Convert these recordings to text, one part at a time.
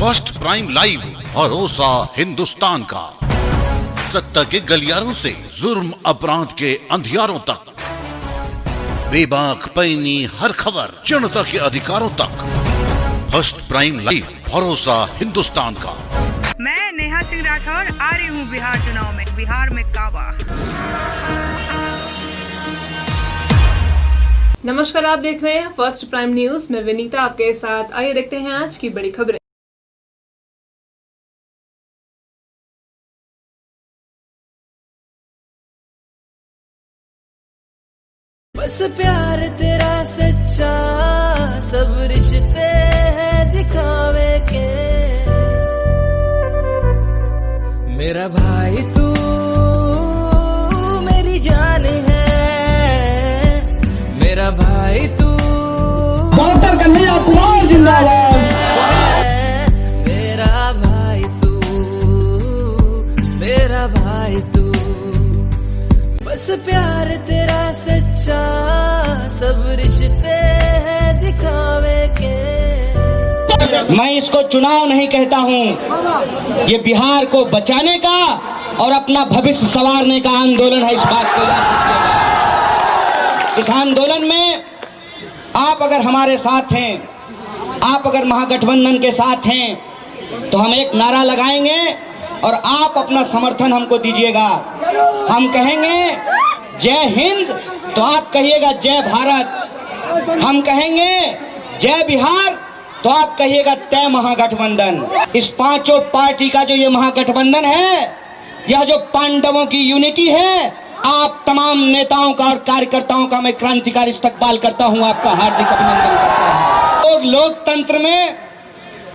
First prime live, भरोसा हिंदुस्तान का। सत्ता के गलियारों से जुर्म अपराध के अंधियारों तक, बेबाक पैनी हर खबर जनता के अधिकारों तक। फर्स्ट प्राइम लाइव, भरोसा हिंदुस्तान का। मैं नेहा सिंह राठौर आ रही हूँ बिहार चुनाव में। बिहार में काबा। नमस्कार, आप देख रहे हैं फर्स्ट प्राइम न्यूज। मैं विनीता आपके साथ। आइए देखते हैं आज की बड़ी खबरें। बस प्यार तेरा सच्चा, सब रिश्ते हैं दिखावे के। मेरा भाई तू मेरी जान है, मेरा भाई तू डॉक्टर कन्हैया कुमार जिंदाबाद। मेरा भाई तू, मेरा भाई तू, बस प्यार तेरा सच्चा, सब रिश्ते हैं दिखावे के। मैं इसको चुनाव नहीं कहता हूँ, ये बिहार को बचाने का और अपना भविष्य संवारने का आंदोलन है। इस बात को याद रखिएगा। इस आंदोलन में आप अगर हमारे साथ हैं, आप अगर महागठबंधन के साथ हैं, तो हम एक नारा लगाएंगे और आप अपना समर्थन हमको दीजिएगा। हम कहेंगे जय हिंद, तो आप कहिएगा जय भारत। हम कहेंगे जय बिहार, तो आप कहिएगा तय महागठबंधन। इस पांचों पार्टी का जो ये महागठबंधन है, यह जो पांडवों की यूनिटी है, आप तमाम नेताओं का और कार्यकर्ताओं का मैं क्रांतिकारी इस्तकबाल करता हूं, आपका हार्दिक अभिनंदन करता हूं। लोग लोकतंत्र में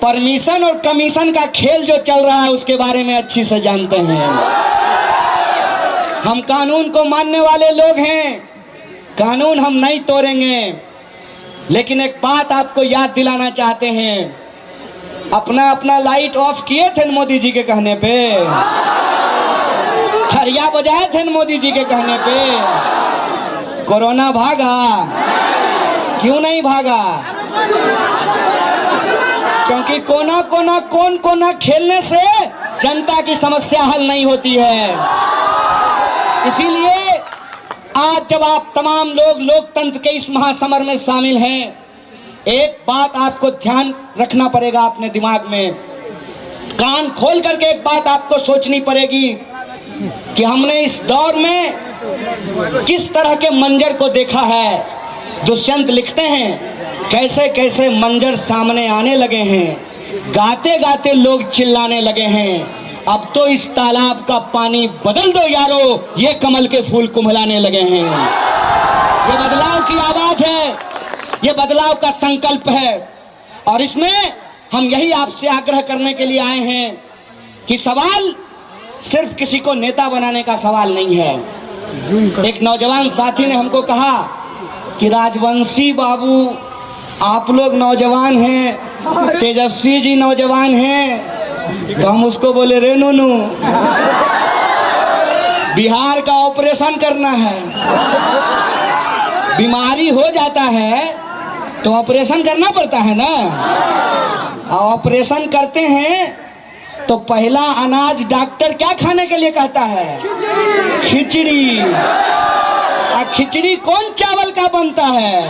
परमिशन और कमीशन का खेल जो चल रहा है, उसके बारे में अच्छी से जानते हैं। हम कानून को मानने वाले लोग हैं, कानून हम नहीं तोड़ेंगे। लेकिन एक बात आपको याद दिलाना चाहते हैं, अपना अपना लाइट ऑफ किए थे मोदी जी के कहने पे, ठरिया बजाए थे मोदी जी के कहने पे। कोरोना भागा, क्यों नहीं भागा? क्योंकि कोना कोना कौन कोना खेलने से जनता की समस्या हल नहीं होती है। इसीलिए आज जब आप तमाम लोग लोकतंत्र के इस महासमर में शामिल हैं, एक बात आपको ध्यान रखना पड़ेगा अपने दिमाग में, कान खोल करके एक बात आपको सोचनी पड़ेगी कि हमने इस दौर में किस तरह के मंजर को देखा है। दुष्यंत लिखते हैं कैसे कैसे मंजर सामने आने लगे हैं, गाते गाते लोग चिल्लाने लगे हैं। अब तो इस तालाब का पानी बदल दो यारो, ये कमल के फूल कुम्हलाने लगे हैं। ये बदलाव की आवाज है, ये बदलाव का संकल्प है। और इसमें हम यही आपसे आग्रह करने के लिए आए हैं कि सवाल सिर्फ किसी को नेता बनाने का सवाल नहीं है। एक नौजवान साथी ने हमको कहा कि राजवंशी बाबू आप लोग नौजवान हैं, तेजस्वी जी नौजवान हैं, तो हम उसको बोले रे नूनू, बिहार का ऑपरेशन करना है, बीमारी हो जाता है तो ऑपरेशन करना पड़ता है ना। ऑपरेशन करते हैं तो पहला अनाज डॉक्टर क्या खाने के लिए कहता है? खिचड़ी। और खिचड़ी कौन चावल का बनता है?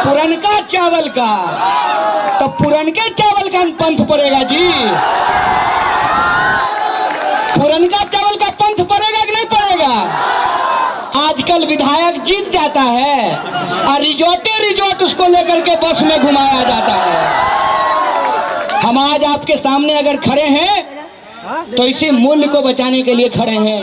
पुरनका चावल का। तो पुरनके चावल का पंथ पड़ेगा जी, पुरनका चावल का पंथ पड़ेगा कि नहीं पड़ेगा? आजकल विधायक जीत जाता है और रिजॉर्ट उसको लेकर के बस में घुमाया जाता है। हम आज आपके सामने अगर खड़े हैं तो इसी मूल्य को बचाने के लिए खड़े हैं।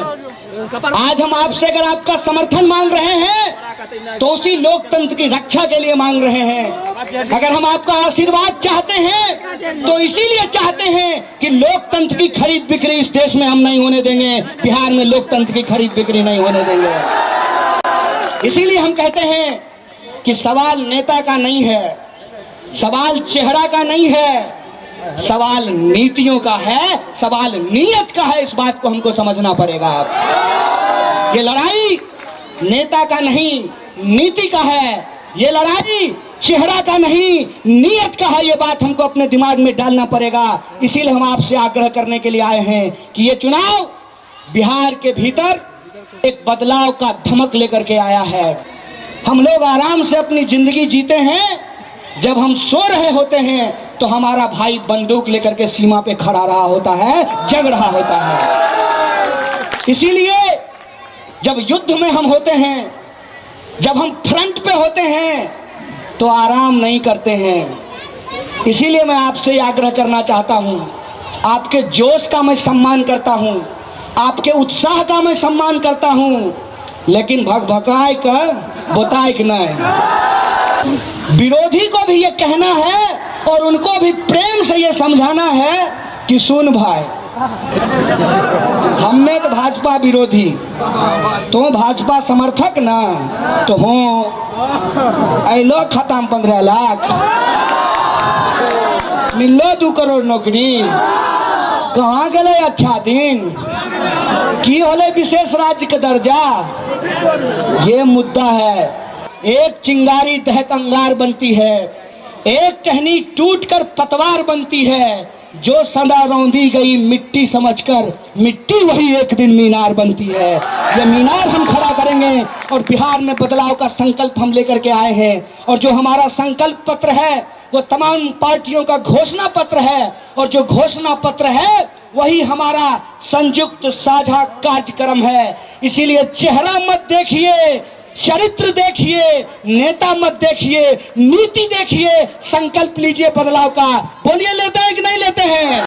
आज हम आपसे अगर आपका समर्थन मांग रहे हैं तो उसी लोकतंत्र की रक्षा के लिए मांग रहे हैं। अगर हम आपका आशीर्वाद चाहते हैं तो इसीलिए चाहते हैं कि लोकतंत्र की खरीद बिक्री इस देश में हम नहीं होने देंगे, बिहार में लोकतंत्र की खरीद बिक्री नहीं होने देंगे। इसीलिए हम कहते हैं कि सवाल नेता का नहीं है, सवाल चेहरा का नहीं है, सवाल नीतियों का है, सवाल नीयत का है। इस बात को हमको समझना पड़ेगा। ये लड़ाई नेता का नहीं, नीति का है। ये लड़ाई चेहरा का नहीं, नीयत का है। ये बात हमको अपने दिमाग में डालना पड़ेगा। इसीलिए हम आपसे आग्रह करने के लिए आए हैं कि ये चुनाव बिहार के भीतर एक बदलाव का धमक लेकर के आया है। हम लोग आराम से अपनी जिंदगी जीते हैं, जब हम सो रहे होते हैं तो हमारा भाई बंदूक लेकर के सीमा पे खड़ा रहा होता है, जग रहा होता है। इसीलिए जब युद्ध में हम होते हैं, जब हम फ्रंट पे होते हैं तो आराम नहीं करते हैं। इसीलिए मैं आपसे आग्रह करना चाहता हूं, आपके जोश का मैं सम्मान करता हूं, आपके उत्साह का मैं सम्मान करता हूं, लेकिन भगभकाए का बताए कि नहीं। विरोधी को भी ये कहना है और उनको भी प्रेम से ये समझाना है कि सुन भाई, हम में तो भाजपा विरोधी, तो भाजपा समर्थक ना तो हो ऐलो खत्म 15 लाख मिलो 2 करोड़ नौकरी, कहाँ गए अच्छा दिन, की होले विशेष राज्य का दर्जा। ये मुद्दा है। एक चिंगारी दहक अंगार बनती है, एक टहनी टूटकर पतवार बनती है, जो सदा रौंदी गई मिट्टी समझकर मिट्टी वही एक दिन मीनार बनती है। ये मीनार हम खड़ा करेंगे और बिहार में बदलाव का संकल्प हम लेकर के आए हैं। और जो हमारा संकल्प पत्र है वो तमाम पार्टियों का घोषणा पत्र है, और जो घोषणा पत्र है वही हमारा संयुक्त साझा कार्यक्रम है। इसीलिए चेहरा मत देखिए, चरित्र देखिए, नेता मत देखिए, नीति देखिए, संकल्प लीजिए बदलाव का। बोलिए लेते हैं कि नहीं लेते हैं?